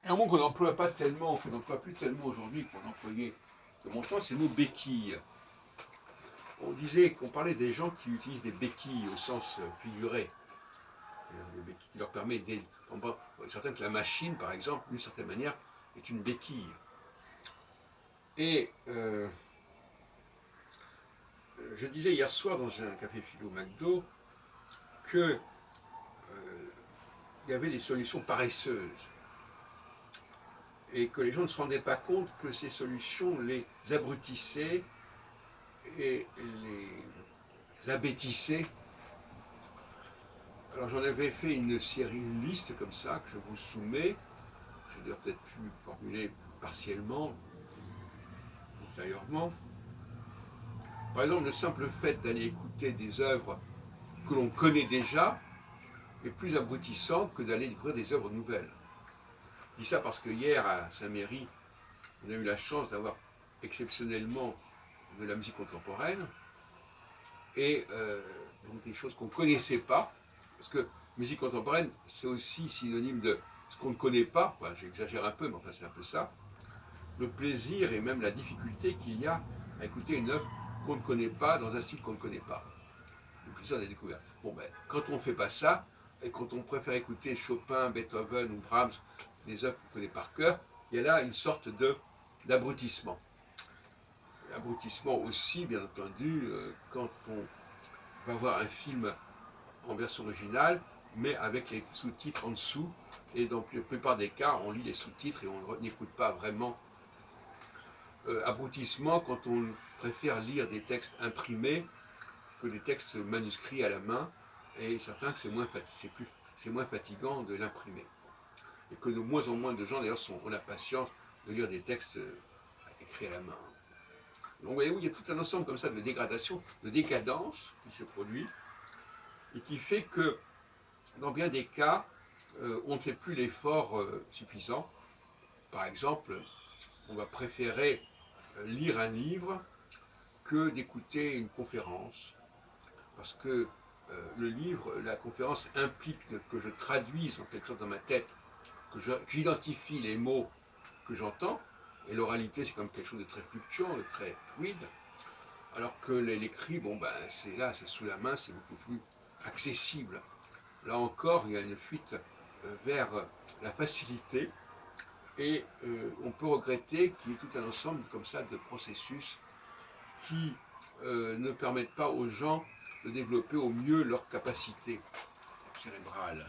Et un mot qu'on n'emploie pas tellement, qu'on n'emploie plus tellement aujourd'hui qu'on employait de mon temps, c'est le mot béquille. On disait qu'on parlait des gens qui utilisent des béquilles au sens figuré. Des béquilles qui leur permettent d'aider. Certains que la machine, par exemple, d'une certaine manière, est une béquille. Et je disais hier soir dans un café philo McDo que il y avait des solutions paresseuses et que les gens ne se rendaient pas compte que ces solutions les abrutissaient et les abêtissaient. Alors j'en avais fait une série, une liste comme ça que je vous soumets. Je dois peut-être pu formuler partiellement, ultérieurement. Par exemple, le simple fait d'aller écouter des œuvres que l'on connaît déjà est plus abrutissant que d'aller découvrir des œuvres nouvelles. Je dis ça parce que hier à Saint-Méry, on a eu la chance d'avoir exceptionnellement de la musique contemporaine et donc des choses qu'on ne connaissait pas, parce que musique contemporaine, c'est aussi synonyme de ce qu'on ne connaît pas, enfin, j'exagère un peu, mais enfin c'est un peu ça, le plaisir et même la difficulté qu'il y a à écouter une œuvre qu'on ne connaît pas dans un style qu'on ne connaît pas. Le plaisir de la découverte. Bon ben, quand on ne fait pas ça, et quand on préfère écouter Chopin, Beethoven ou Brahms, des œuvres qu'on connaît par cœur, il y a là une sorte d'abrutissement. Abrutissement aussi, bien entendu, quand on va voir un film en version originale, mais avec les sous-titres en dessous, et dans la plupart des cas, on lit les sous-titres et on n'écoute pas vraiment. Abrutissement quand on préfère lire des textes imprimés que des textes manuscrits à la main, et certains que c'est moins fatigant de l'imprimer. Et que de moins en moins de gens d'ailleurs ont la patience de lire des textes écrits à la main. Donc vous voyez, il y a tout un ensemble comme ça de dégradation, de décadence qui se produit, et qui fait que dans bien des cas, on ne fait plus l'effort suffisant. Par exemple, on va préférer lire un livre que d'écouter une conférence, parce que le livre, la conférence implique que je traduise en quelque sorte dans ma tête, que j'identifie les mots que j'entends, et l'oralité c'est quand même quelque chose de très fluctuant, de très fluide, alors que l'écrit, bon ben c'est là, c'est sous la main, c'est beaucoup plus accessible. Là encore, il y a une fuite vers la facilité, et on peut regretter qu'il y ait tout un ensemble comme ça de processus qui ne permettent pas aux gens de développer au mieux leur capacité cérébrale.